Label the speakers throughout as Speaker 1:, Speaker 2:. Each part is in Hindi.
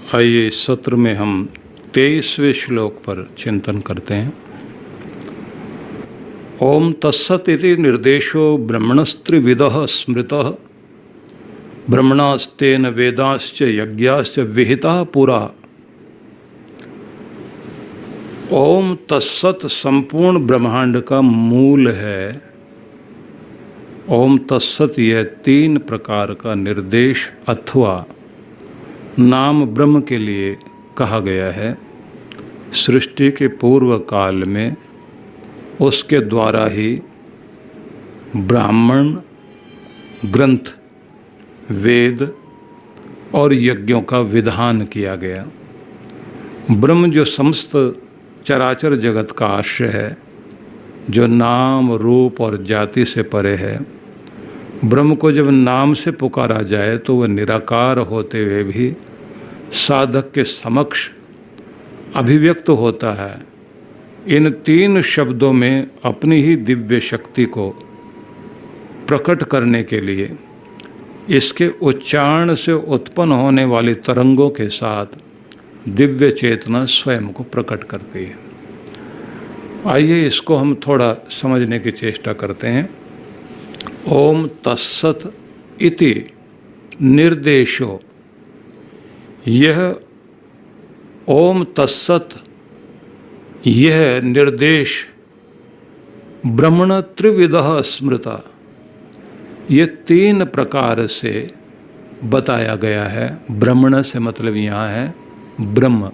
Speaker 1: आइए इस सत्र में हम 23वें श्लोक पर चिंतन करते हैं। ओम तत्सत् इति निर्देशो ब्रह्मणस्त्रिविधः स्मृतः ब्रह्मणास्तेन वेदाश्च यज्ञाश्च विहितः पुरा। ओम तत्सत् संपूर्ण ब्रह्मांड का मूल है। ओम तत्सत् यह 3 प्रकार का निर्देश अथवा नाम ब्रह्म के लिए कहा गया है। सृष्टि के पूर्व काल में उसके द्वारा ही ब्राह्मण ग्रंथ, वेद और यज्ञों का विधान किया गया। ब्रह्म जो समस्त चराचर जगत का आश्रय है, जो नाम रूप और जाति से परे है, ब्रह्म को जब नाम से पुकारा जाए तो वह निराकार होते हुए भी साधक के समक्ष अभिव्यक्त होता है। इन 3 शब्दों में अपनी ही दिव्य शक्ति को प्रकट करने के लिए इसके उच्चारण से उत्पन्न होने वाली तरंगों के साथ दिव्य चेतना स्वयं को प्रकट करती है। आइए इसको हम थोड़ा समझने की चेष्टा करते हैं। ओम तत्सत् इति निर्देशो, यह ओम तत्सत् यह निर्देश ब्रह्मण त्रिविधः स्मृता, ये 3 प्रकार से बताया गया है। ब्रह्मण से मतलब यहाँ है ब्रह्म।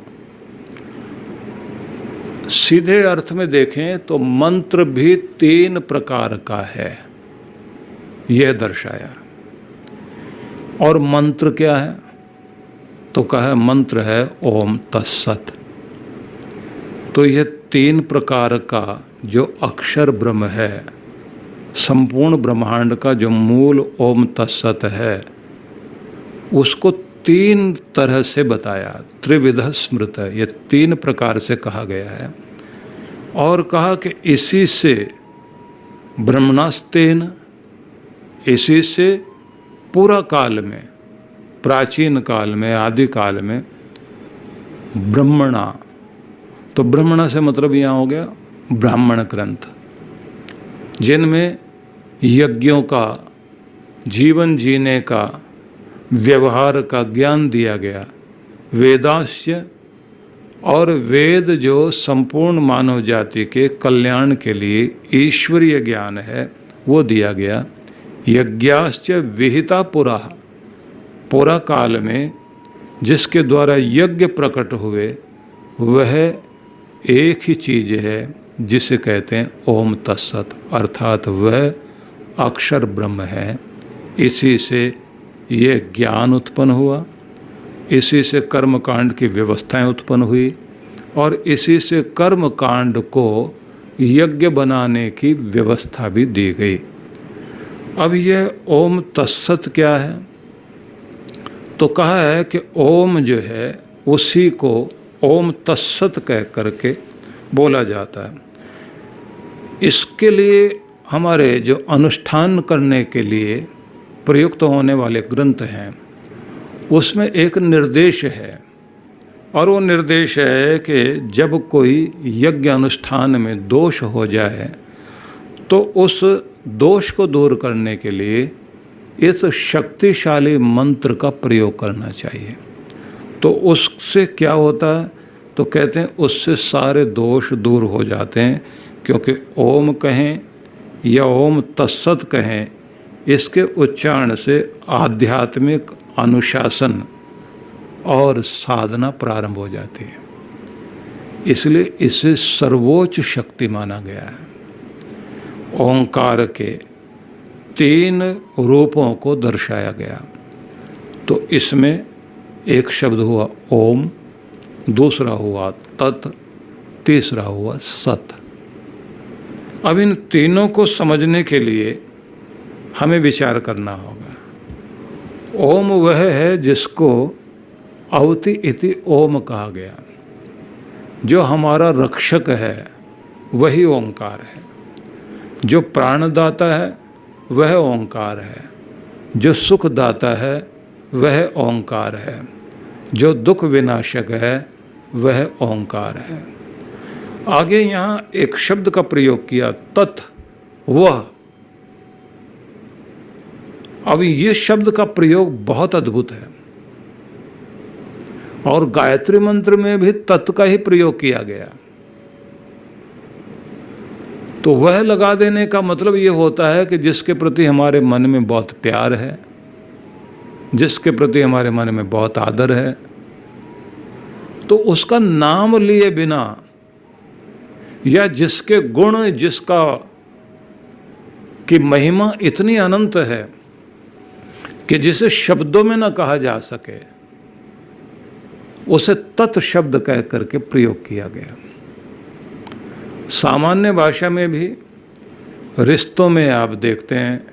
Speaker 1: सीधे अर्थ में देखें तो मंत्र भी 3 प्रकार का है, यह दर्शाया। और मंत्र क्या है? तो कहा मंत्र है ओम तत्सत्। तो यह 3 प्रकार का जो अक्षर ब्रह्म है, संपूर्ण ब्रह्मांड का जो मूल ओम तत्सत् है, उसको 3 तरह से बताया। त्रिविध स्मृत, ये 3 प्रकार से कहा गया है। और कहा कि इसी से ब्रह्मणास्तेन, इसी से पूरा काल में, प्राचीन काल में, आदि काल में ब्रह्मणा, तो ब्रह्मणा से मतलब यहाँ हो गया ब्राह्मण ग्रंथ, जिनमें यज्ञों का, जीवन जीने का, व्यवहार का ज्ञान दिया गया। वेदास्य, और वेद जो संपूर्ण मानव जाति के कल्याण के लिए ईश्वरीय ज्ञान है, वो दिया गया। यज्ञाश्च विहिता पुरा, पुरा काल में जिसके द्वारा यज्ञ प्रकट हुए, वह एक ही चीज़ है जिसे कहते हैं ओम तत्सत्, अर्थात वह अक्षर ब्रह्म है। इसी से ये ज्ञान उत्पन्न हुआ, इसी से कर्मकांड की व्यवस्थाएं उत्पन्न हुई, और इसी से कर्मकांड को यज्ञ बनाने की व्यवस्था भी दी गई। अब यह ओम तत्सत् क्या है? तो कहा है कि ओम जो है उसी को ओम तत्सत् कह करके बोला जाता है। इसके लिए हमारे जो अनुष्ठान करने के लिए प्रयुक्त होने वाले ग्रंथ हैं, उसमें एक निर्देश है। और वो निर्देश है कि जब कोई यज्ञ अनुष्ठान में दोष हो जाए तो उस दोष को दूर करने के लिए इस शक्तिशाली मंत्र का प्रयोग करना चाहिए। तो उससे क्या होता है? तो कहते हैं उससे सारे दोष दूर हो जाते हैं, क्योंकि ओम कहें या ओम तत्सत् कहें, इसके उच्चारण से आध्यात्मिक अनुशासन और साधना प्रारंभ हो जाती है। इसलिए इसे सर्वोच्च शक्ति माना गया है। ओंकार के 3 रूपों को दर्शाया गया। तो इसमें एक शब्द हुआ ओम, दूसरा हुआ तत्, तीसरा हुआ सत्। अब इन तीनों को समझने के लिए हमें विचार करना होगा। ओम वह है जिसको अवति इति ओम कहा गया। जो हमारा रक्षक है वही ओंकार है। जो प्राणदाता है वह ओंकार है। जो सुख दाता है वह ओंकार है। जो दुख विनाशक है वह ओंकार है। आगे यहाँ एक शब्द का प्रयोग किया, तत्, वह। अब ये शब्द का प्रयोग बहुत अद्भुत है और गायत्री मंत्र में भी तत् का ही प्रयोग किया गया। तो वह लगा देने का मतलब ये होता है कि जिसके प्रति हमारे मन में बहुत प्यार है, जिसके प्रति हमारे मन में बहुत आदर है, तो उसका नाम लिए बिना या जिसके गुण, जिसका की महिमा इतनी अनंत है कि जिसे शब्दों में न कहा जा सके, उसे तत् शब्द कह करके प्रयोग किया गया। सामान्य भाषा में भी रिश्तों में आप देखते हैं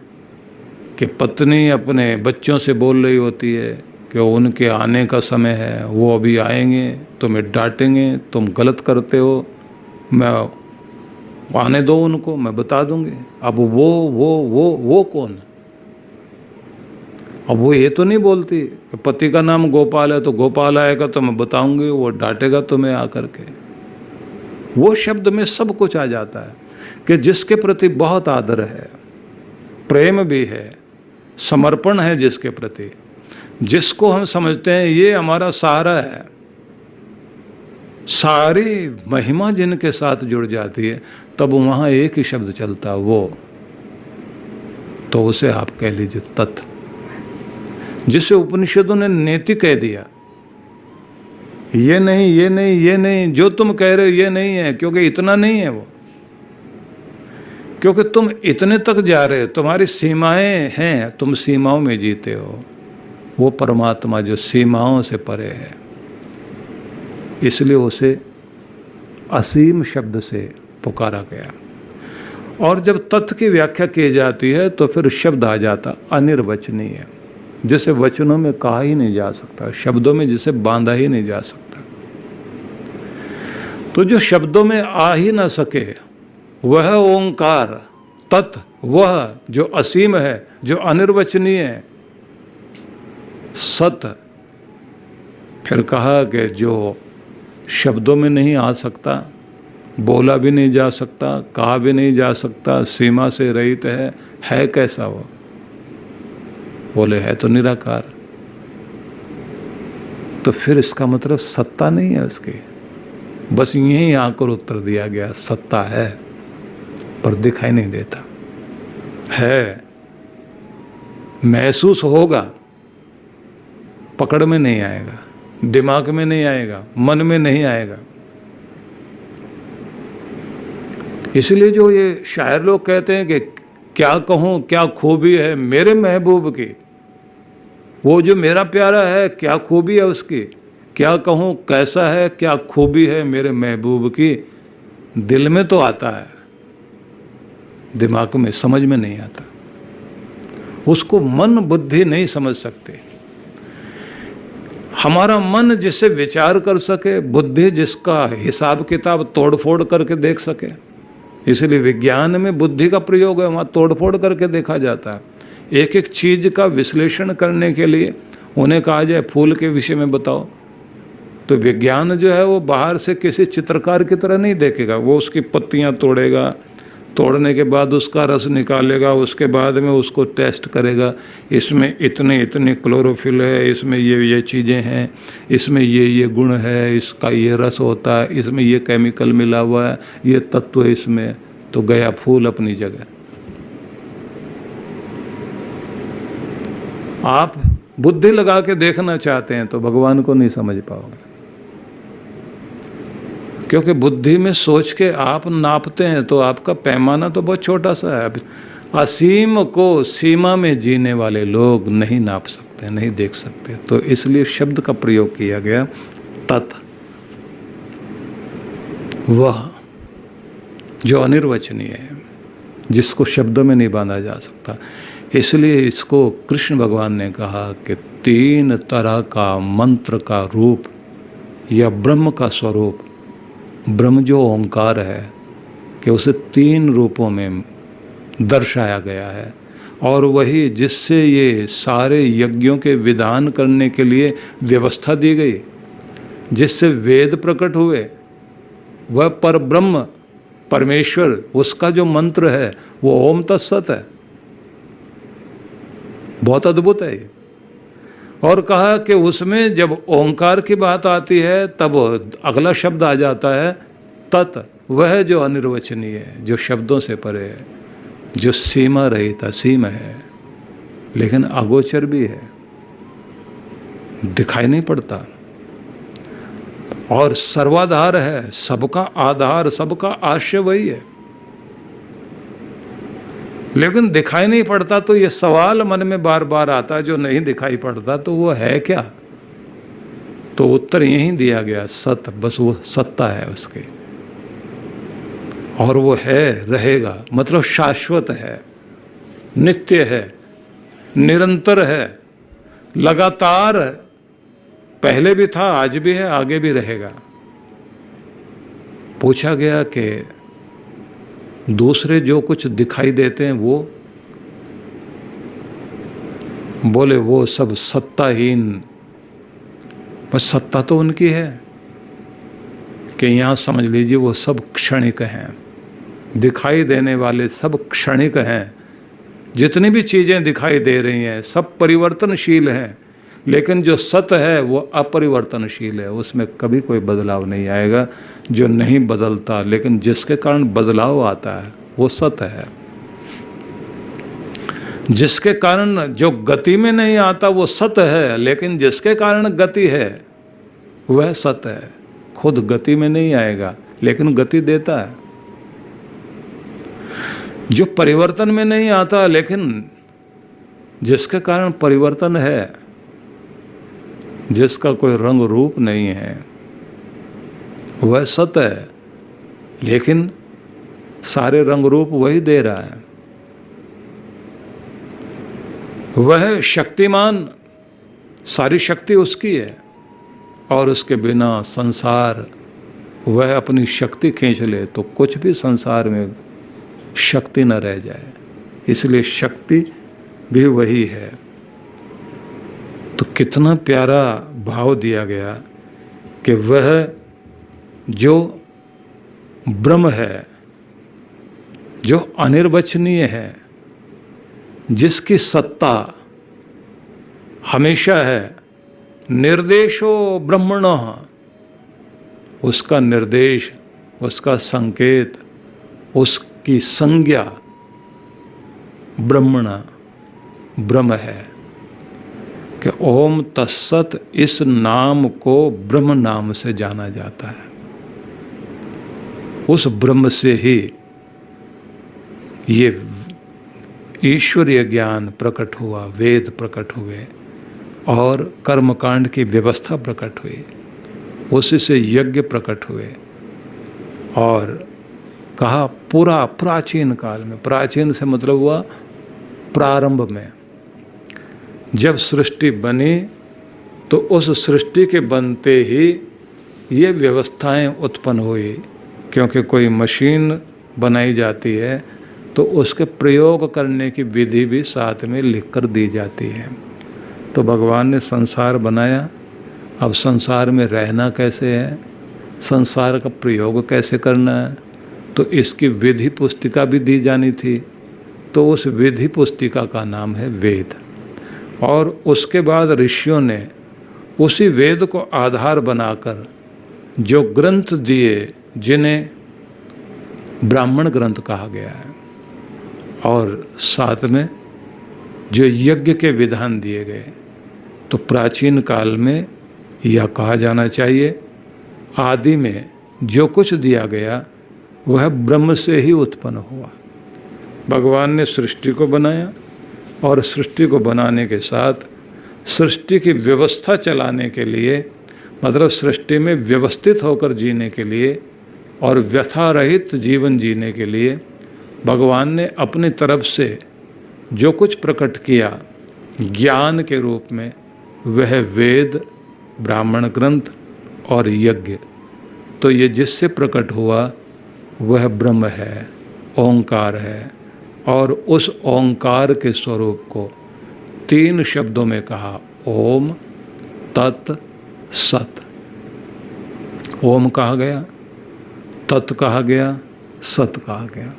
Speaker 1: कि पत्नी अपने बच्चों से बोल रही होती है कि उनके आने का समय है, वो अभी आएंगे, तुम्हें डांटेंगे, तुम गलत करते हो, मैं आने दो उनको, मैं बता दूंगी। अब वो कौन? अब वो ये तो नहीं बोलती कि पति का नाम गोपाल है तो गोपाल आएगा तो मैं बताऊंगी, वो डांटेगा तुम्हें आकर के। वो शब्द में सब कुछ आ जाता है कि जिसके प्रति बहुत आदर है, प्रेम भी है, समर्पण है जिसके प्रति, जिसको हम समझते हैं ये हमारा सहारा है, सारी महिमा जिनके साथ जुड़ जाती है, तब वहाँ एक ही शब्द चलता, वो। तो उसे आप कह लीजिए तत्, जिसे उपनिषदों ने नेति कह दिया। ये नहीं, ये नहीं, ये नहीं, जो तुम कह रहे हो ये नहीं है, क्योंकि इतना नहीं है वो, क्योंकि तुम इतने तक जा रहे हो, तुम्हारी सीमाएं हैं, तुम सीमाओं में जीते हो। वो परमात्मा जो सीमाओं से परे है, इसलिए उसे असीम शब्द से पुकारा गया। और जब तत्व की व्याख्या की जाती है तो फिर शब्द आ जाता अनिर्वचनीय, जिसे वचनों में कहा ही नहीं जा सकता, शब्दों में जिसे बांधा ही नहीं जा सकता। तो जो शब्दों में आ ही ना सके वह ओंकार, तत्, वह जो असीम है, जो अनिर्वचनीय है, सत। फिर कहा कि जो शब्दों में नहीं आ सकता, बोला भी नहीं जा सकता, कहा भी नहीं जा सकता, सीमा से रहित है कैसा वो? बोले है तो निराकार। तो फिर इसका मतलब सत्ता नहीं है उसकी, बस यहीं आकर उत्तर दिया गया, सत्ता है पर दिखाई नहीं देता, है, महसूस होगा, पकड़ में नहीं आएगा, दिमाग में नहीं आएगा, मन में नहीं आएगा। इसलिए जो ये शायर लोग कहते हैं कि क्या कहूँ क्या खूबी है मेरे महबूब की, वो जो मेरा प्यारा है क्या खूबी है उसकी, क्या कहूँ कैसा है, क्या खूबी है मेरे महबूब की, दिल में तो आता है, दिमाग में समझ में नहीं आता। उसको मन बुद्धि नहीं समझ सकते। हमारा मन जिसे विचार कर सके, बुद्धि जिसका हिसाब किताब तोड़ फोड़ करके देख सके, इसलिए विज्ञान में बुद्धि का प्रयोग है, वहाँ तोड़ फोड़ करके देखा जाता है। एक एक चीज का विश्लेषण करने के लिए उन्हें कहा जाए फूल के विषय में बताओ, तो विज्ञान जो है वो बाहर से किसी चित्रकार की तरह नहीं देखेगा, वो उसकी पत्तियाँ तोड़ेगा, तोड़ने के बाद उसका रस निकालेगा, उसके बाद में उसको टेस्ट करेगा, इसमें इतने इतने क्लोरोफिल है, इसमें ये चीज़ें हैं, इसमें ये गुण है, इसका ये रस होता है, इसमें ये केमिकल मिला हुआ है, ये तत्व है इसमें, तो गया फूल अपनी जगह। आप बुद्धि लगा के देखना चाहते हैं तो भगवान को नहीं समझ पाओगे, क्योंकि बुद्धि में सोच के आप नापते हैं तो आपका पैमाना तो बहुत छोटा सा है। असीम को सीमा में जीने वाले लोग नहीं नाप सकते, नहीं देख सकते, तो इसलिए शब्द का प्रयोग किया गया तत्, वह जो अनिर्वचनीय है, जिसको शब्दों में नहीं बांधा जा सकता। इसलिए इसको कृष्ण भगवान ने कहा कि 3 तरह का मंत्र का रूप या ब्रह्म का स्वरूप, ब्रह्म जो ओंकार है, कि उसे 3 रूपों में दर्शाया गया है, और वही जिससे ये सारे यज्ञों के विधान करने के लिए व्यवस्था दी गई, जिससे वेद प्रकट हुए, वह परब्रह्म परमेश्वर, उसका जो मंत्र है वो ओम तत्सत है। बहुत अद्भुत है ये। और कहा कि उसमें जब ओंकार की बात आती है तब अगला शब्द आ जाता है तत्, वह जो अनिर्वचनीय है, जो शब्दों से परे है, जो सीमा रहित असीम है, लेकिन अगोचर भी है, दिखाई नहीं पड़ता, और सर्वाधार है, सबका आधार, सबका आश्रय वही है, लेकिन दिखाई नहीं पड़ता। तो ये सवाल मन में बार बार आता है, जो नहीं दिखाई पड़ता तो वो है क्या? तो उत्तर यही दिया गया, सत, बस वो सत्ता है उसके, और वो है, रहेगा, मतलब शाश्वत है, नित्य है, निरंतर है, लगातार है, पहले भी था, आज भी है, आगे भी रहेगा। पूछा गया कि दूसरे जो कुछ दिखाई देते हैं वो, बोले वो सब सत्ताहीन, बस सत्ता तो उनकी है कि यहाँ समझ लीजिए वो सब क्षणिक हैं, दिखाई देने वाले सब क्षणिक हैं। जितनी भी चीज़ें दिखाई दे रही हैं सब परिवर्तनशील हैं, लेकिन जो सत्य है वो अपरिवर्तनशील है, उसमें कभी कोई बदलाव नहीं आएगा। जो नहीं बदलता लेकिन जिसके कारण बदलाव आता है वो सत्य है। जिसके कारण जो गति में नहीं आता वो सत्य है, लेकिन जिसके कारण गति है वह सत्य है। खुद गति में नहीं आएगा लेकिन गति देता है। जो परिवर्तन में नहीं आता लेकिन जिसके कारण परिवर्तन है, जिसका कोई रंग रूप नहीं है, वह सत्य है, लेकिन सारे रंग रूप वही दे रहा है। वह शक्तिमान, सारी शक्ति उसकी है, और उसके बिना संसार, वह अपनी शक्ति खींच ले तो कुछ भी संसार में शक्ति न रह जाए, इसलिए शक्ति भी वही है। तो कितना प्यारा भाव दिया गया कि वह जो ब्रह्म है, जो अनिर्वचनीय है, जिसकी सत्ता हमेशा है, निर्देशो ब्रह्मणः, उसका निर्देश, उसका संकेत, उसकी संज्ञा ब्रह्मणा, ब्रह्म है। कि ओम तत्सत, इस नाम को ब्रह्म नाम से जाना जाता है। उस ब्रह्म से ही ये ईश्वरीय ज्ञान प्रकट हुआ, वेद प्रकट हुए और कर्मकांड की व्यवस्था प्रकट हुई, उसी से यज्ञ प्रकट हुए। और कहा पूरा प्राचीन काल में, प्राचीन से मतलब हुआ प्रारंभ में, जब सृष्टि बनी तो उस सृष्टि के बनते ही ये व्यवस्थाएं उत्पन्न हुई। क्योंकि कोई मशीन बनाई जाती है तो उसके प्रयोग करने की विधि भी साथ में लिखकर दी जाती है। तो भगवान ने संसार बनाया, अब संसार में रहना कैसे है, संसार का प्रयोग कैसे करना है, तो इसकी विधि पुस्तिका भी दी जानी थी। तो उस विधि पुस्तिका का नाम है वेद। और उसके बाद ऋषियों ने उसी वेद को आधार बनाकर जो ग्रंथ दिए, जिन्हें ब्राह्मण ग्रंथ कहा गया है, और साथ में जो यज्ञ के विधान दिए गए। तो प्राचीन काल में यह कहा जाना चाहिए, आदि में जो कुछ दिया गया वह ब्रह्म से ही उत्पन्न हुआ। भगवान ने सृष्टि को बनाया और सृष्टि को बनाने के साथ सृष्टि की व्यवस्था चलाने के लिए, मतलब सृष्टि में व्यवस्थित होकर जीने के लिए और व्यथा रहित जीवन जीने के लिए भगवान ने अपनी तरफ से जो कुछ प्रकट किया ज्ञान के रूप में, वह वेद, ब्राह्मण ग्रंथ और यज्ञ। तो ये जिससे प्रकट हुआ वह ब्रह्म है, ओंकार है, और उस ओंकार के स्वरूप को 3 शब्दों में कहा, ओम तत् सत। ओम कहा गया, तत् कहा गया, सत कहा गया।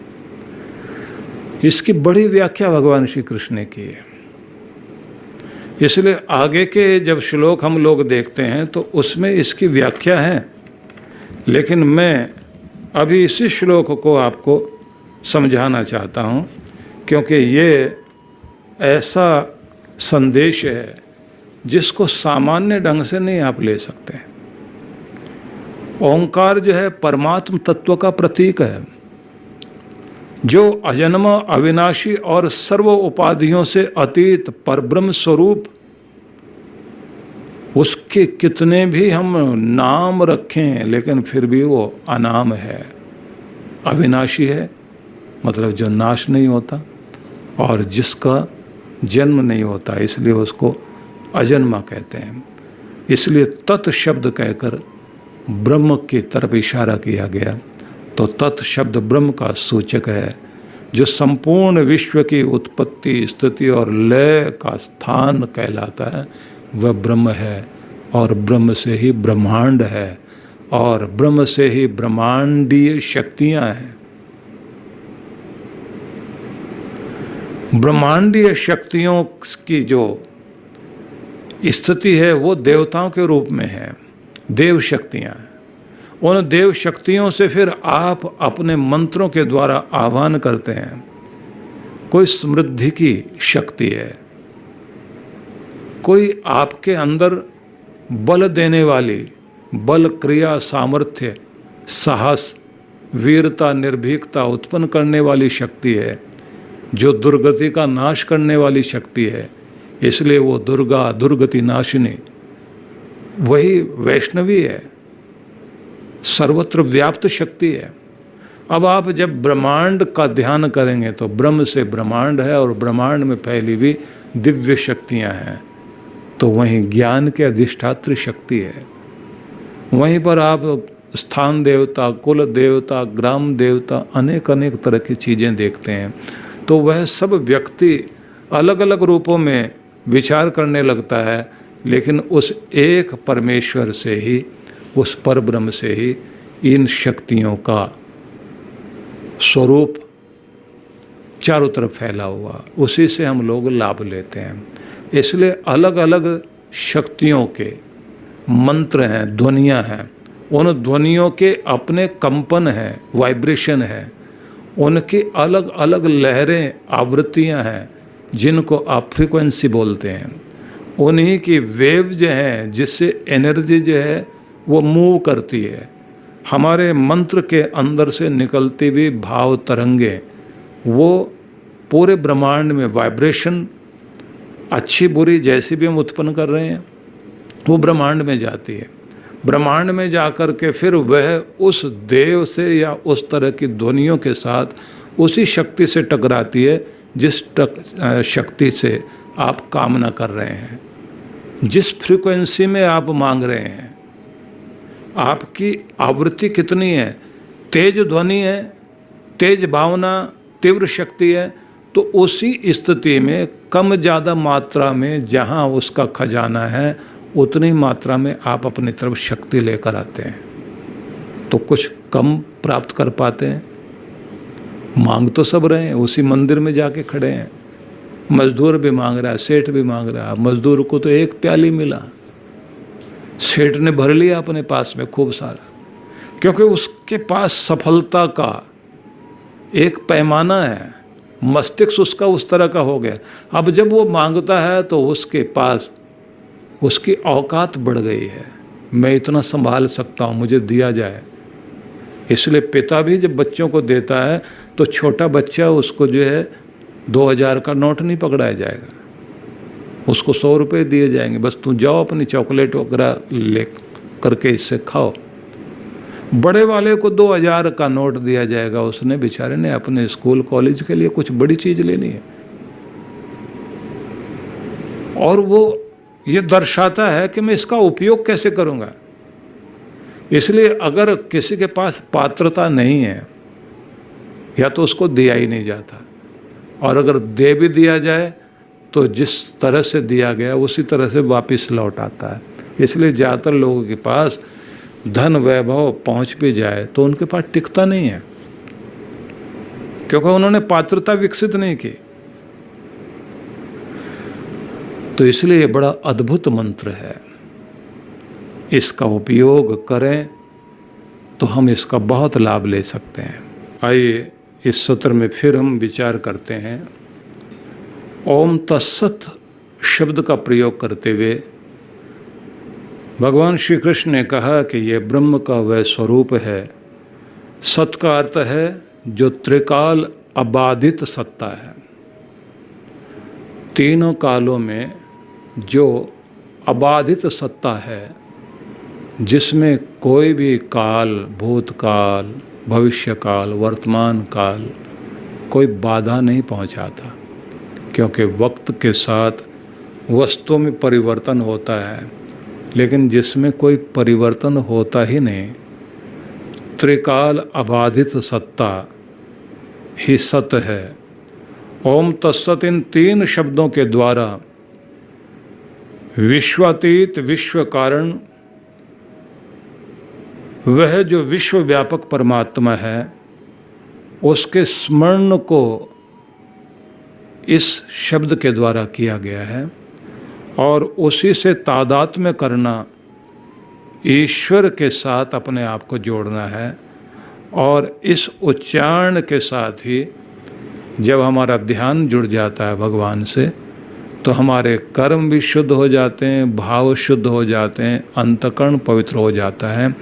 Speaker 1: इसकी बड़ी व्याख्या भगवान श्री कृष्ण ने की है। इसलिए आगे के जब श्लोक हम लोग देखते हैं तो उसमें इसकी व्याख्या है, लेकिन मैं अभी इसी श्लोक को आपको समझाना चाहता हूँ, क्योंकि ये ऐसा संदेश है जिसको सामान्य ढंग से नहीं आप ले सकते। ओंकार जो है परमात्म तत्व का प्रतीक है, जो अजन्म, अविनाशी और सर्व उपाधियों से अतीत परब्रह्म स्वरूप। उसके कितने भी हम नाम रखें लेकिन फिर भी वो अनाम है, अविनाशी है, मतलब जो नाश नहीं होता, और जिसका जन्म नहीं होता, इसलिए उसको अजन्मा कहते हैं। इसलिए तत् शब्द कहकर ब्रह्म की तरफ इशारा किया गया। तो तत् शब्द ब्रह्म का सूचक है, जो संपूर्ण विश्व की उत्पत्ति, स्थिति और लय का स्थान कहलाता है, वह ब्रह्म है। और ब्रह्म से ही ब्रह्मांड है, और ब्रह्म से ही ब्रह्मांडीय शक्तियां हैं। ब्रह्मांडीय शक्तियों की जो स्थिति है वो देवताओं के रूप में है, देव शक्तियां। उन देव शक्तियों से फिर आप अपने मंत्रों के द्वारा आह्वान करते हैं। कोई समृद्धि की शक्ति है, कोई आपके अंदर बल देने वाली, बल, क्रिया, सामर्थ्य, साहस, वीरता, निर्भीकता उत्पन्न करने वाली शक्ति है, जो दुर्गति का नाश करने वाली शक्ति है। इसलिए वो दुर्गा, दुर्गति नाशिनी, वही वैष्णवी है, सर्वत्र व्याप्त शक्ति है। अब आप जब ब्रह्मांड का ध्यान करेंगे तो ब्रह्म से ब्रह्मांड है, और ब्रह्मांड में फैली हुई दिव्य शक्तियां हैं। तो वहीं ज्ञान के अधिष्ठात्री शक्ति है। वहीं पर आप स्थान देवता, कुल देवता, ग्राम देवता, अनेक अनेक तरह की चीज़ें देखते हैं। तो वह सब व्यक्ति अलग अलग रूपों में विचार करने लगता है, लेकिन उस एक परमेश्वर से ही, उस परब्रह्म से ही इन शक्तियों का स्वरूप चारों तरफ फैला हुआ, उसी से हम लोग लाभ लेते हैं। इसलिए अलग अलग शक्तियों के मंत्र हैं, ध्वनियाँ हैं, उन ध्वनियों के अपने कंपन हैं, वाइब्रेशन है, उनकी अलग अलग लहरें, आवृत्तियाँ हैं, जिनको आप फ्रीक्वेंसी बोलते हैं। उन्हीं की वेव जो है, जिससे एनर्जी जो है वो मूव करती है। हमारे मंत्र के अंदर से निकलती हुई भाव तरंगे, वो पूरे ब्रह्मांड में वाइब्रेशन, अच्छी बुरी जैसी भी हम उत्पन्न कर रहे हैं, वो ब्रह्मांड में जाती है। ब्रह्मांड में जाकर के फिर वह उस देव से या उस तरह की ध्वनियों के साथ उसी शक्ति से टकराती है, जिस शक्ति से आप कामना कर रहे हैं, जिस फ्रीक्वेंसी में आप मांग रहे हैं। आपकी आवृत्ति कितनी है, तेज ध्वनि है, तेज भावना, तीव्र शक्ति है, तो उसी स्थिति में कम ज़्यादा मात्रा में जहाँ उसका खजाना है, उतनी मात्रा में आप अपनी तरफ शक्ति लेकर आते हैं। तो कुछ कम प्राप्त कर पाते हैं। मांग तो सब रहे हैं, उसी मंदिर में जाके खड़े हैं। मजदूर भी मांग रहा है, सेठ भी मांग रहा है। मजदूर को तो एक प्याली मिला, सेठ ने भर लिया अपने पास में खूब सारा, क्योंकि उसके पास सफलता का एक पैमाना है, मस्तिष्क उसका उस तरह का हो गया। अब जब वो मांगता है तो उसके पास उसकी औकात बढ़ गई है, मैं इतना संभाल सकता हूँ, मुझे दिया जाए। इसलिए पिता भी जब बच्चों को देता है तो छोटा बच्चा उसको जो है 2000 का नोट नहीं पकड़ाया जाएगा, उसको 100 रुपये दिए जाएंगे, बस तू जाओ अपनी चॉकलेट वगैरह ले करके इससे खाओ। बड़े वाले को 2000 का नोट दिया जाएगा, उसने बेचारे ने अपने स्कूल कॉलेज के लिए कुछ बड़ी चीज़ लेनी है, और वो ये दर्शाता है कि मैं इसका उपयोग कैसे करूँगा। इसलिए अगर किसी के पास पात्रता नहीं है, या तो उसको दिया ही नहीं जाता, और अगर दे भी दिया जाए तो जिस तरह से दिया गया उसी तरह से वापस लौट आता है। इसलिए ज़्यादातर लोगों के पास धन वैभव पहुंच भी जाए तो उनके पास टिकता नहीं है, क्योंकि उन्होंने पात्रता विकसित नहीं की। तो इसलिए ये बड़ा अद्भुत मंत्र है, इसका उपयोग करें तो हम इसका बहुत लाभ ले सकते हैं। आइए इस सूत्र में फिर हम विचार करते हैं। ओम तत्सत शब्द का प्रयोग करते हुए भगवान श्री कृष्ण ने कहा कि यह ब्रह्म का वह स्वरूप है। सत का अर्थ है जो त्रिकाल अबाधित सत्ता है, तीनों कालों में जो अबाधित सत्ता है, जिसमें कोई भी काल, भूतकाल, भविष्यकाल, वर्तमान काल कोई बाधा नहीं पहुंचाता, क्योंकि वक्त के साथ वस्तुओं में परिवर्तन होता है, लेकिन जिसमें कोई परिवर्तन होता ही नहीं, त्रिकाल अबाधित सत्ता ही सत है। ओम तत्सत इन तीन शब्दों के द्वारा विश्वातीत, विश्व कारण, वह जो विश्व व्यापक परमात्मा है, उसके स्मरण को इस शब्द के द्वारा किया गया है और उसी से तादात्म्य करना, ईश्वर के साथ अपने आप को जोड़ना है। और इस उच्चारण के साथ ही जब हमारा ध्यान जुड़ जाता है भगवान से, तो हमारे कर्म भी शुद्ध हो जाते हैं, भाव शुद्ध हो जाते हैं, अंतःकरण पवित्र हो जाता है।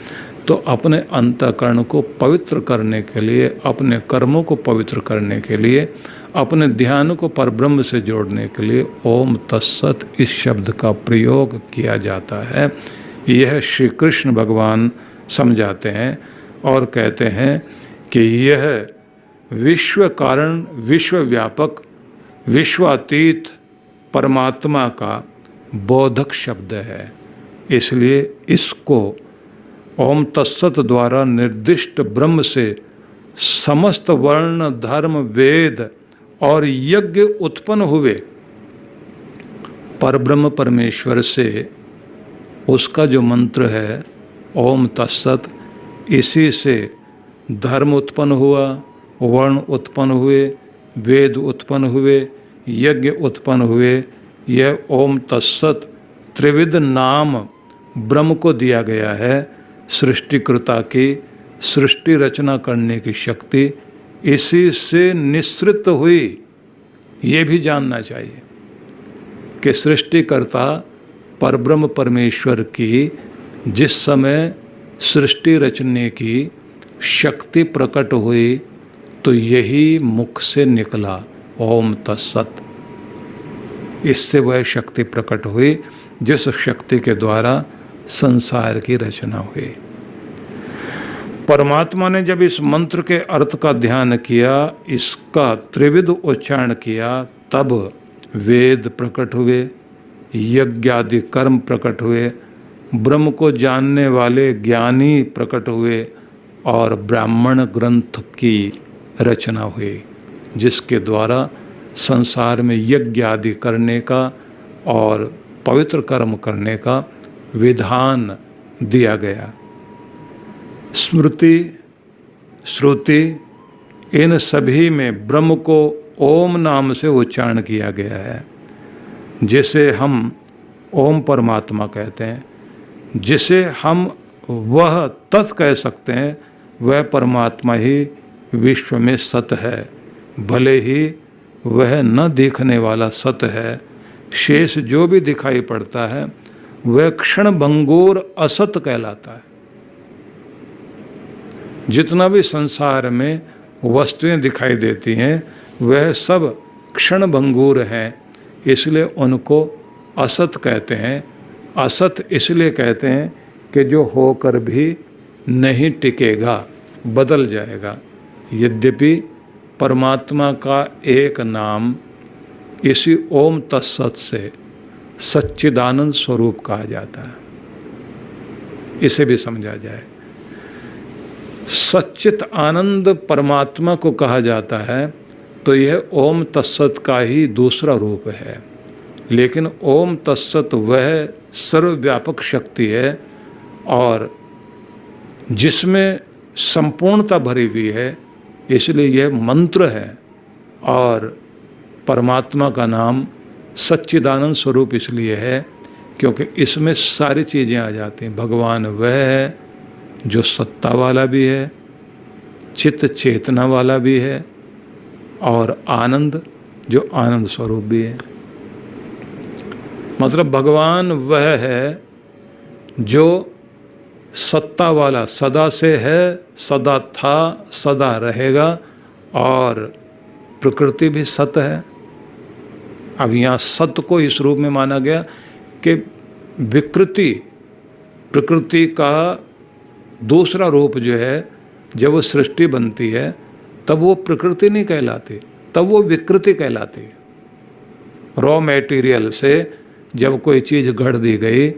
Speaker 1: तो अपने अंतःकरण को पवित्र करने के लिए, अपने कर्मों को पवित्र करने के लिए, अपने ध्यान को परब्रह्म से जोड़ने के लिए ओम तत्सत इस शब्द का प्रयोग किया जाता है। यह श्री कृष्ण भगवान समझाते हैं और कहते हैं कि यह विश्व कारण, विश्व व्यापक, विश्वातीत परमात्मा का बोधक शब्द है। इसलिए इसको ओम तत्सत द्वारा निर्दिष्ट ब्रह्म से समस्त वर्ण, धर्म, वेद और यज्ञ उत्पन्न हुए। परब्रह्म परमेश्वर से उसका जो मंत्र है ओम तत्सत, इसी से धर्म उत्पन्न हुआ, वर्ण उत्पन्न हुए, वेद उत्पन्न हुए, यज्ञ उत्पन्न हुए। यह ओम तत्सत त्रिविध नाम ब्रह्म को दिया गया है। सृष्टिकर्ता की सृष्टि रचना करने की शक्ति इसी से निःसृत हुई। ये भी जानना चाहिए कि सृष्टिकर्ता परब्रह्म परमेश्वर की जिस समय सृष्टि रचने की शक्ति प्रकट हुई, तो यही मुख से निकला ओम तत्सत। इससे वह शक्ति प्रकट हुई जिस शक्ति के द्वारा संसार की रचना हुई। परमात्मा ने जब इस मंत्र के अर्थ का ध्यान किया, इसका त्रिविध उच्चारण किया, तब वेद प्रकट हुए, यज्ञ आदि कर्म प्रकट हुए, ब्रह्म को जानने वाले ज्ञानी प्रकट हुए और ब्राह्मण ग्रंथ की रचना हुई, जिसके द्वारा संसार में यज्ञ आदि करने का और पवित्र कर्म करने का विधान दिया गया। स्मृति, श्रुति, इन सभी में ब्रह्म को ओम नाम से उच्चारण किया गया है, जिसे हम ओम परमात्मा कहते हैं। जिसे हम वह तत् कह सकते हैं, वह परमात्मा ही विश्व में सत है, भले ही वह न दिखने वाला सत है। शेष जो भी दिखाई पड़ता है वह क्षण भंगुर असत कहलाता है। जितना भी संसार में वस्तुएं दिखाई देती हैं वह सब क्षण भंगुर हैं, इसलिए उनको असत कहते हैं। असत इसलिए कहते हैं कि जो होकर भी नहीं टिकेगा, बदल जाएगा। यद्यपि परमात्मा का एक नाम इसी ओम तत्सत से सच्चिदानंद स्वरूप कहा जाता है। इसे भी समझा जाए। सच्चित आनंद परमात्मा को कहा जाता है, तो यह ओम तत्सत का ही दूसरा रूप है। लेकिन ओम तत्सत वह सर्वव्यापक शक्ति है और जिसमें संपूर्णता भरी हुई है, इसलिए यह मंत्र है। और परमात्मा का नाम सच्चिदानंद स्वरूप इसलिए है क्योंकि इसमें सारी चीज़ें आ जाती हैं। भगवान वह है जो सत्ता वाला भी है, चित्त चेतना वाला भी है, और आनंद जो आनंद स्वरूप भी है। मतलब भगवान वह है जो सत्ता वाला सदा से है, सदा था, सदा रहेगा, और प्रकृति भी सत्य है। अब यहाँ सत्य को इस रूप में माना गया कि विकृति, प्रकृति का दूसरा रूप जो है, जब वो सृष्टि बनती है तब वो प्रकृति नहीं कहलाती, तब वो विकृति कहलाती है। रॉ मटेरियल से जब कोई चीज़ गढ़ दी गई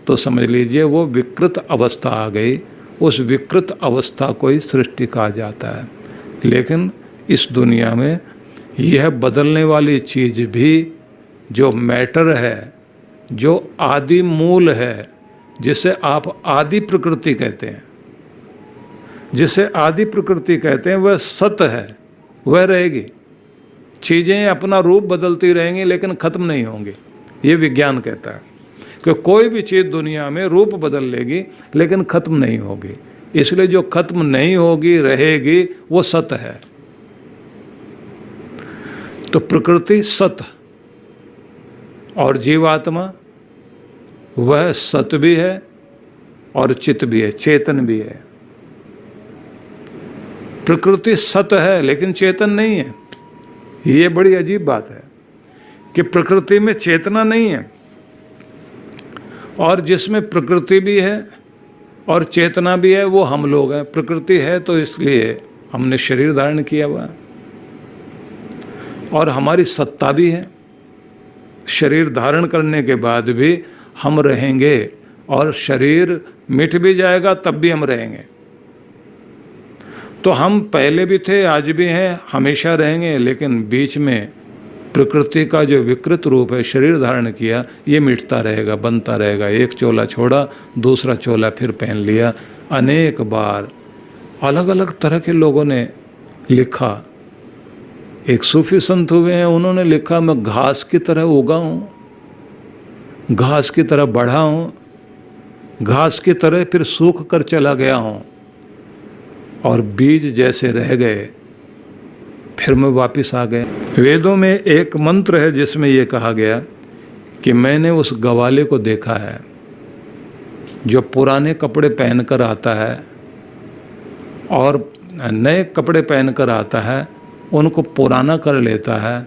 Speaker 1: तो समझ लीजिए वो विकृत अवस्था आ गई, उस विकृत अवस्था को ही सृष्टि कहा जाता है। लेकिन इस दुनिया में यह बदलने वाली चीज़ भी जो मैटर है, जो आदि मूल है, जिसे आप आदि प्रकृति कहते हैं, जिसे आदि प्रकृति कहते हैं, वह सत्य है, वह रहेगी। चीज़ें अपना रूप बदलती रहेंगी लेकिन ख़त्म नहीं होंगी, ये विज्ञान कहता है कि कोई भी चीज़ दुनिया में रूप बदल लेगी लेकिन ख़त्म नहीं होगी। इसलिए जो ख़त्म नहीं होगी, रहेगी, वो सत्य है। तो प्रकृति सत्य और जीवात्मा वह सत्य भी है और चित्त भी है, चेतन भी है। प्रकृति सत्य है लेकिन चेतन नहीं है। ये बड़ी अजीब बात है कि प्रकृति में चेतना नहीं है, और जिसमें प्रकृति भी है और चेतना भी है वो हम लोग हैं। प्रकृति है तो इसलिए हमने शरीर धारण किया हुआ है, और हमारी सत्ता भी है। शरीर धारण करने के बाद भी हम रहेंगे, और शरीर मिट भी जाएगा तब भी हम रहेंगे। तो हम पहले भी थे, आज भी हैं, हमेशा रहेंगे। लेकिन बीच में प्रकृति का जो विकृत रूप है, शरीर धारण किया, ये मिटता रहेगा, बनता रहेगा। एक चोला छोड़ा, दूसरा चोला फिर पहन लिया। अनेक बार अलग अलग तरह के लोगों ने लिखा। एक सूफी संत हुए हैं, उन्होंने लिखा, मैं घास की तरह उगा हूँ, घास की तरह बढ़ा हूँ, घास की तरह फिर सूख कर चला गया हूँ, और बीज जैसे रह गए फिर मैं वापस आ गए। वेदों में एक मंत्र है जिसमें यह कहा गया कि मैंने उस गवाले को देखा है जो पुराने कपड़े पहनकर आता है और नए कपड़े पहनकर आता है, उनको पुराना कर लेता है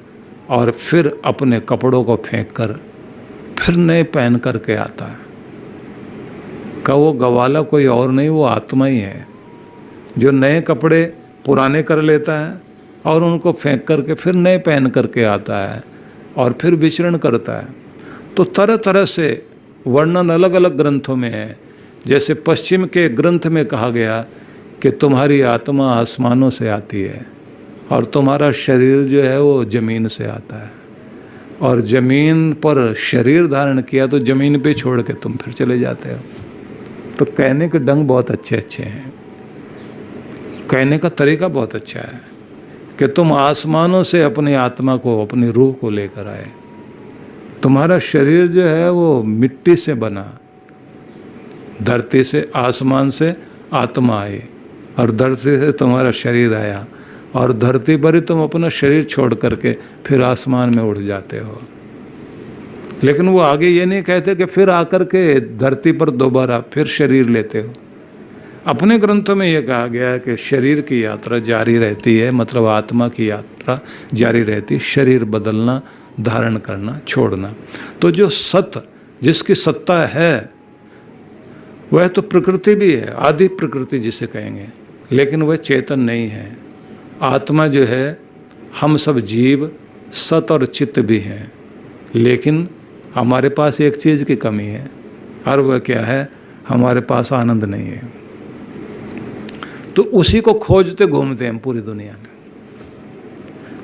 Speaker 1: और फिर अपने कपड़ों को फेंक कर फिर नए पहन कर के आता है। का वो गवाला कोई और नहीं, वो आत्मा ही है जो नए कपड़े पुराने कर लेता है और उनको फेंक करके फिर नए पहन करके आता है और फिर विचरण करता है। तो तरह तरह से वर्णन अलग अलग ग्रंथों में है। जैसे पश्चिम के ग्रंथ में कहा गया कि तुम्हारी आत्मा आसमानों से आती है और तुम्हारा शरीर जो है वो ज़मीन से आता है, और ज़मीन पर शरीर धारण किया तो ज़मीन पे छोड़ के तुम फिर चले जाते हो। तो कहने के ढंग बहुत अच्छे अच्छे हैं, कहने का तरीका बहुत अच्छा है कि तुम आसमानों से अपनी आत्मा को, अपनी रूह को लेकर आए। तुम्हारा शरीर जो है वो मिट्टी से बना, धरती से, आसमान से आत्मा आई और धरती से तुम्हारा शरीर आया, और धरती पर ही तुम अपना शरीर छोड़ करके फिर आसमान में उड़ जाते हो। लेकिन वो आगे ये नहीं कहते कि फिर आकर के धरती पर दोबारा फिर शरीर लेते हो। अपने ग्रंथों में ये कहा गया है कि शरीर की यात्रा जारी रहती है, मतलब आत्मा की यात्रा जारी रहती है, शरीर बदलना, धारण करना, छोड़ना। तो जो सत्य, जिसकी सत्ता है, वह तो प्रकृति भी है, आदि प्रकृति जिसे कहेंगे, लेकिन वह चेतन नहीं है। आत्मा जो है, हम सब जीव सत और चित्त भी हैं, लेकिन हमारे पास एक चीज़ की कमी है, और वह क्या है? हमारे पास आनंद नहीं है। तो उसी को खोजते घूमते हैं पूरी दुनिया में।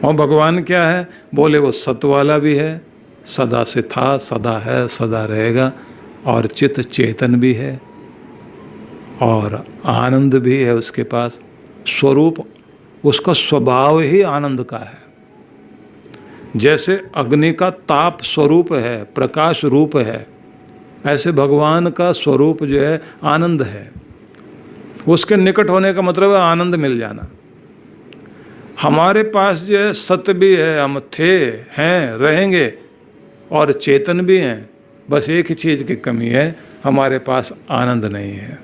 Speaker 1: और भगवान क्या है? बोले वो सत्य वाला भी है, सदा से था, सदा है, सदा रहेगा, और चित चेतन भी है, और आनंद भी है उसके पास। स्वरूप, उसका स्वभाव ही आनंद का है। जैसे अग्नि का ताप स्वरूप है, प्रकाश रूप है, ऐसे भगवान का स्वरूप जो है आनंद है। उसके निकट होने का मतलब है आनंद मिल जाना। हमारे पास जो है सत्य भी है, हम थे, हैं, रहेंगे, और चेतन भी हैं। बस एक ही चीज़ की कमी है, हमारे पास आनंद नहीं है।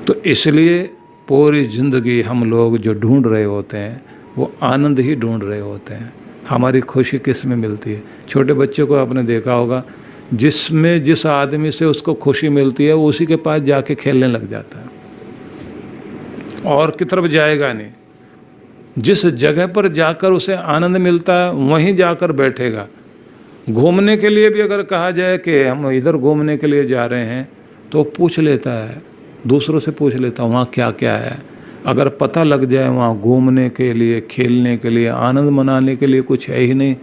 Speaker 1: तो इसलिए पूरी जिंदगी हम लोग जो ढूंढ रहे होते हैं वो आनंद ही ढूंढ रहे होते हैं। हमारी खुशी किस में मिलती है? छोटे बच्चे को आपने देखा होगा, जिसमें जिस आदमी से उसको खुशी मिलती है वो उसी के पास जाके खेलने लग जाता है, और की तरफ जाएगा नहीं। जिस जगह पर जाकर उसे आनंद मिलता है वहीं जाकर बैठेगा। घूमने के लिए भी अगर कहा जाए कि हम इधर घूमने के लिए जा रहे हैं, तो पूछ लेता है, दूसरों से पूछ लेता है वहाँ क्या क्या है। अगर पता लग जाए वहाँ घूमने के लिए, खेलने के लिए, आनंद मनाने के लिए कुछ है ही नहीं,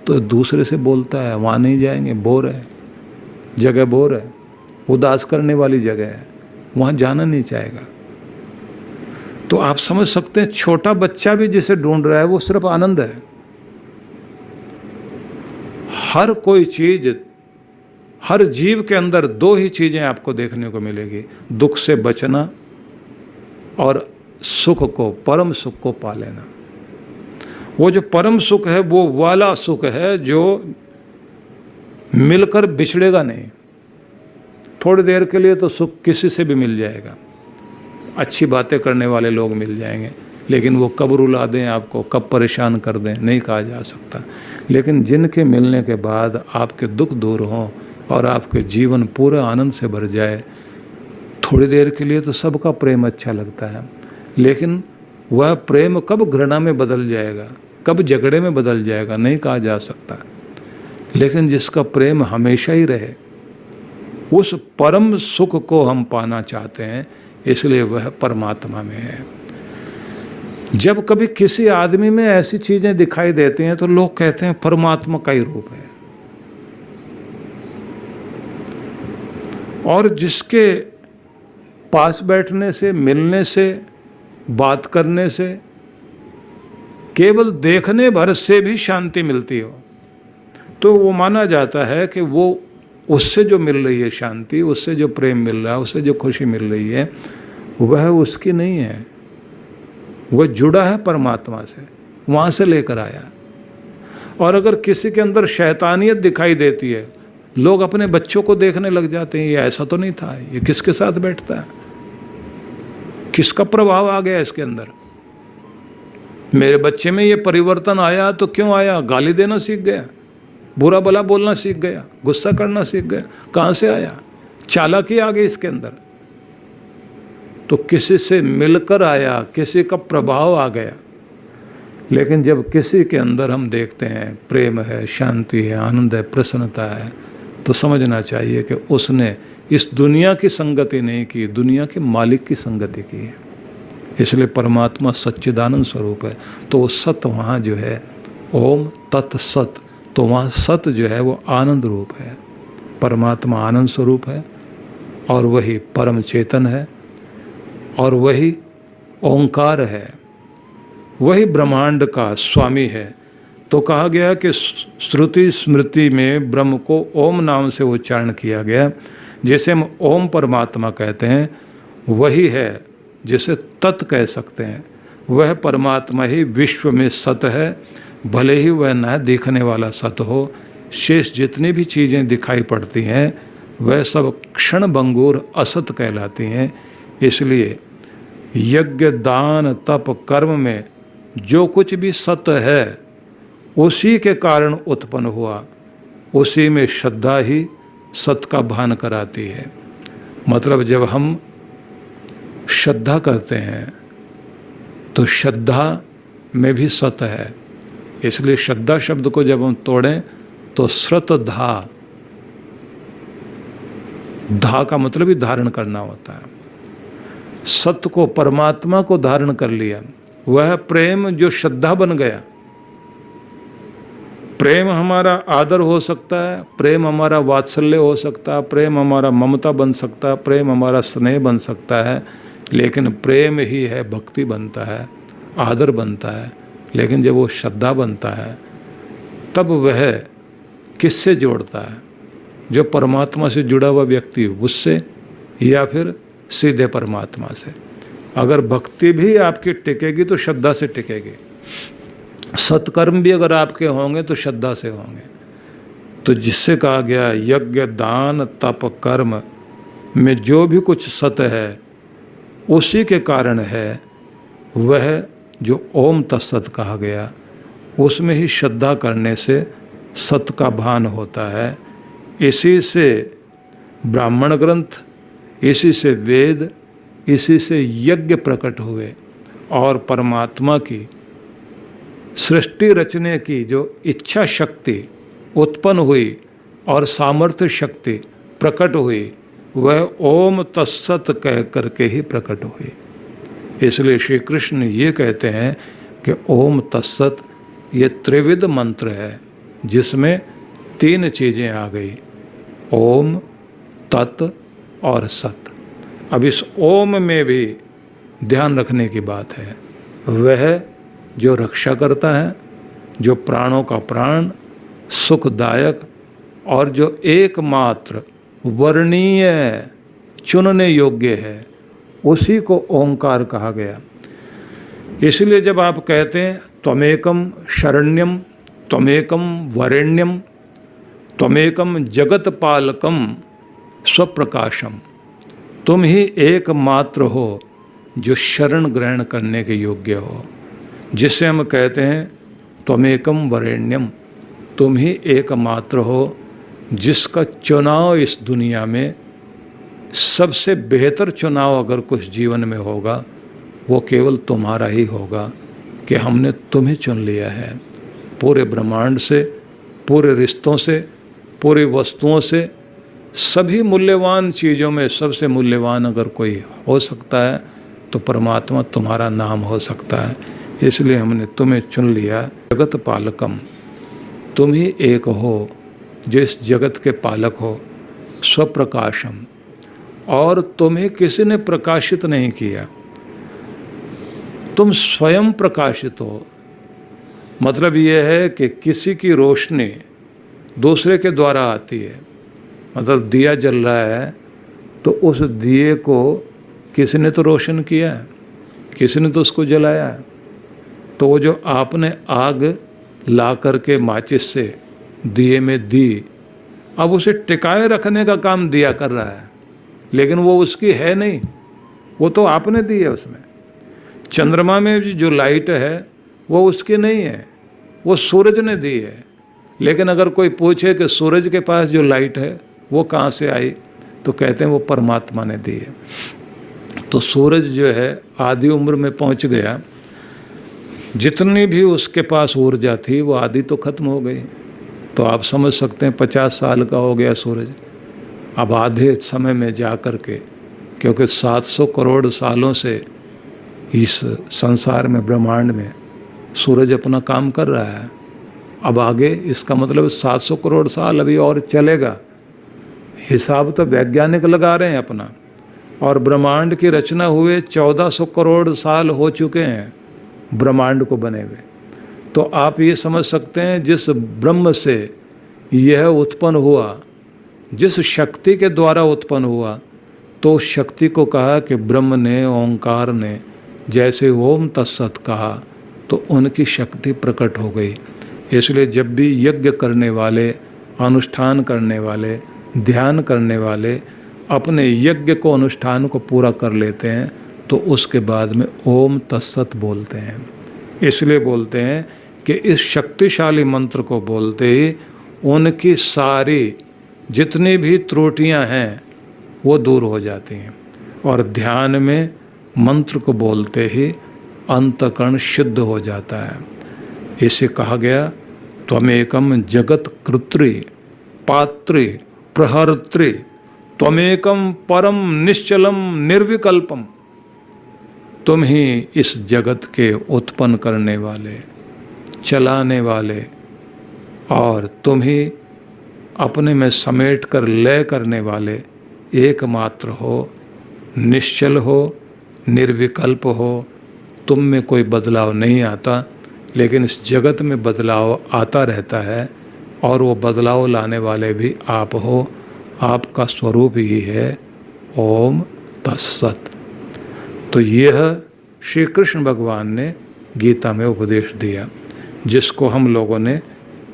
Speaker 1: तो दूसरे से बोलता है वहाँ नहीं जाएंगे, बोर है, जगह बोर है, उदास करने वाली जगह है, वहाँ जाना नहीं चाहेगा। तो आप समझ सकते हैं छोटा बच्चा भी जिसे ढूंढ रहा है वो सिर्फ आनंद है। हर कोई चीज, हर जीव के अंदर दो ही चीजें आपको देखने को मिलेगी, दुख से बचना और सुख को, परम सुख को पा लेना। वो जो परम सुख है वो वाला सुख है जो मिलकर बिछड़ेगा नहीं। थोड़ी देर के लिए तो सुख किसी से भी मिल जाएगा, अच्छी बातें करने वाले लोग मिल जाएंगे, लेकिन वो कब रुला दें आपको, कब परेशान कर दें, नहीं कहा जा सकता। लेकिन जिनके मिलने के बाद आपके दुख दूर हों और आपके जीवन पूरे आनंद से भर जाए, थोड़ी देर के लिए तो सबका प्रेम अच्छा लगता है, लेकिन वह प्रेम कब घृणा में बदल जाएगा, कब झगड़े में बदल जाएगा, नहीं कहा जा सकता। लेकिन जिसका प्रेम हमेशा ही रहे, उस परम सुख को हम पाना चाहते हैं, इसलिए वह परमात्मा में है। जब कभी किसी आदमी में ऐसी चीजें दिखाई देती हैं तो लोग कहते हैं परमात्मा का ही रूप है। और जिसके पास बैठने से, मिलने से, बात करने से, केवल देखने भर से भी शांति मिलती हो, तो वो माना जाता है कि वो, उससे जो मिल रही है शांति, उससे जो प्रेम मिल रहा है, उससे जो खुशी मिल रही है, वह उसकी नहीं है, वह जुड़ा है परमात्मा से, वहाँ से लेकर आया। और अगर किसी के अंदर शैतानियत दिखाई देती है, लोग अपने बच्चों को देखने लग जाते हैं, ये ऐसा तो नहीं था, ये किसके साथ बैठता है, किसका प्रभाव आ गया इसके अंदर, मेरे बच्चे में ये परिवर्तन आया तो क्यों आया? गाली देना सीख गया, बुरा भला बोलना सीख गया, गुस्सा करना सीख गया, कहाँ से आया? चालाकी आ गई इसके अंदर। तो किसी से मिलकर आया, किसी का प्रभाव आ गया। लेकिन जब किसी के अंदर हम देखते हैं प्रेम है, शांति है, आनंद है, प्रसन्नता है, तो समझना चाहिए कि उसने इस दुनिया की संगति नहीं की, दुनिया के मालिक की संगति की है। इसलिए परमात्मा सच्चिदानंद स्वरूप है। तो वो सत वहाँ जो है, ओम तत् सत, तो वहाँ सत जो है वो आनंद रूप है। परमात्मा आनंद स्वरूप है, और वही परम चेतन है, और वही ओंकार है, वही ब्रह्मांड का स्वामी है। तो कहा गया कि श्रुति स्मृति में ब्रह्म को ओम नाम से उच्चारण किया गया। जिसे हम ओम परमात्मा कहते हैं, वही है जिसे तत् कह सकते हैं। वह परमात्मा ही विश्व में सत है, भले ही वह न दिखने वाला सत हो। शेष जितनी भी चीज़ें दिखाई पड़ती हैं वह सब क्षण भंगुर असत कहलाती हैं। इसलिए यज्ञ, दान, तप, कर्म में जो कुछ भी सत्य है उसी के कारण उत्पन्न हुआ, उसी में श्रद्धा ही सत्य का भान कराती है। मतलब जब हम श्रद्धा करते हैं तो श्रद्धा में भी सत्य है। इसलिए श्रद्धा शब्द को जब हम तोड़ें तो श्रद्धा, धा का मतलब ही धारण करना होता है। सत्य को, परमात्मा को धारण कर लिया, वह प्रेम जो श्रद्धा बन गया। प्रेम हमारा आदर हो सकता है, प्रेम हमारा वात्सल्य हो सकता है, प्रेम हमारा ममता बन सकता है, प्रेम हमारा स्नेह बन सकता है, लेकिन प्रेम ही है भक्ति बनता है, आदर बनता है। लेकिन जब वो श्रद्धा बनता है तब वह किससे जोड़ता है? जो परमात्मा से जुड़ा हुआ व्यक्ति उससे, या फिर सीधे परमात्मा से। अगर भक्ति भी आपकी टिकेगी तो श्रद्धा से टिकेगी, सत्कर्म भी अगर आपके होंगे तो श्रद्धा से होंगे। तो जिससे कहा गया यज्ञ दान तप कर्म में जो भी कुछ सत है उसी के कारण है, वह जो ओम तत्सत कहा गया उसमें ही श्रद्धा करने से सत का भान होता है। इसी से ब्राह्मण ग्रंथ, इसी से वेद, इसी से यज्ञ प्रकट हुए और परमात्मा की सृष्टि रचने की जो इच्छा शक्ति उत्पन्न हुई और सामर्थ्य शक्ति प्रकट हुई, वह ओम तत्सत कह करके ही प्रकट हुई। इसलिए श्री कृष्ण ये कहते हैं कि ओम तत्सत ये त्रिविध मंत्र है जिसमें 3 चीज़ें आ गई, ओम, तत् और सत। अब इस ओम में भी ध्यान रखने की बात है, वह जो रक्षा करता है, जो प्राणों का प्राण, सुखदायक और जो एकमात्र वर्णीय चुनने योग्य है, उसी को ओंकार कहा गया। इसलिए जब आप कहते हैं त्वमेकम शरण्यम, त्वमेकम वरेण्यम, त्वमेकम जगत पालकम स्वप्रकाशम, तुम ही एकमात्र हो जो शरण ग्रहण करने के योग्य हो, जिसे हम कहते हैं त्वमेकम वरेण्यम, तुम ही एकमात्र हो जिसका चुनाव इस दुनिया में सबसे बेहतर चुनाव अगर कुछ जीवन में होगा वो केवल तुम्हारा ही होगा कि हमने तुम्हें चुन लिया है। पूरे ब्रह्मांड से, पूरे रिश्तों से, पूरी वस्तुओं से, सभी मूल्यवान चीज़ों में सबसे मूल्यवान अगर कोई हो सकता है तो परमात्मा तुम्हारा नाम हो सकता है। इसलिए हमने तुम्हें चुन लिया। जगत पालकम, तुम ही एक हो जो इस जगत के पालक हो। स्वप्रकाशम, और तुम्हें किसी ने प्रकाशित नहीं किया, तुम स्वयं प्रकाशित हो। मतलब यह है कि किसी की रोशनी दूसरे के द्वारा आती है। मतलब दिया जल रहा है तो उस दिए को किसी ने तो रोशन किया है, किसी ने तो उसको जलाया है। तो वो जो आपने आग ला करके माचिस से दिए में दी, अब उसे टिकाए रखने का काम दिया कर रहा है, लेकिन वो उसकी है नहीं, वो तो आपने दी है उसमें। चंद्रमा में जो लाइट है वो उसकी नहीं है, वो सूरज ने दी है। लेकिन अगर कोई पूछे कि सूरज के पास जो लाइट है वो कहाँ से आई, तो कहते हैं वो परमात्मा ने दी है। तो सूरज जो है आधी उम्र में पहुँच गया, जितनी भी उसके पास ऊर्जा थी वो आधी तो खत्म हो गई। तो आप समझ सकते हैं 50 साल का हो गया सूरज। अब आधे समय में जा कर के, क्योंकि 700 करोड़ सालों से इस संसार में, ब्रह्मांड में सूरज अपना काम कर रहा है। अब आगे इसका मतलब 700 करोड़ साल अभी और चलेगा। हिसाब तो वैज्ञानिक लगा रहे हैं अपना, और ब्रह्मांड की रचना हुए 1400 करोड़ साल हो चुके हैं ब्रह्मांड को बने हुए। तो आप ये समझ सकते हैं जिस ब्रह्म से यह उत्पन्न हुआ, जिस शक्ति के द्वारा उत्पन्न हुआ, तो उस शक्ति को कहा कि ब्रह्म ने, ओंकार ने जैसे ओम तत्सत कहा तो उनकी शक्ति प्रकट हो गई। इसलिए जब भी यज्ञ करने वाले, अनुष्ठान करने वाले, ध्यान करने वाले अपने यज्ञ को, अनुष्ठान को पूरा कर लेते हैं तो उसके बाद में ओम तत्सत बोलते हैं। इसलिए बोलते हैं कि इस शक्तिशाली मंत्र को बोलते ही उनकी सारी जितनी भी त्रुटियां हैं वो दूर हो जाती हैं। और ध्यान में मंत्र को बोलते ही अंतकरण शुद्ध हो जाता है। इसे कहा गया त्वमेकम जगत कृत्री पात्री प्रहर्त्री त्वमेकम परम निश्चलम निर्विकल्पम। तुम ही इस जगत के उत्पन्न करने वाले, चलाने वाले, और तुम ही अपने में समेट कर लय करने वाले एकमात्र हो, निश्चल हो, निर्विकल्प हो। तुम में कोई बदलाव नहीं आता, लेकिन इस जगत में बदलाव आता रहता है, और वो बदलाव लाने वाले भी आप हो। आपका स्वरूप ही है ओम तत्सत। तो यह श्री कृष्ण भगवान ने गीता में उपदेश दिया, जिसको हम लोगों ने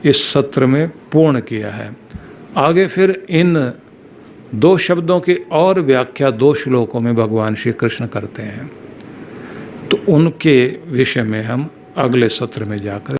Speaker 1: इस सत्र में पूर्ण किया है। आगे फिर इन 2 शब्दों की और व्याख्या 2 श्लोकों में भगवान श्री कृष्ण करते हैं, तो उनके विषय में हम अगले सत्र में जाकर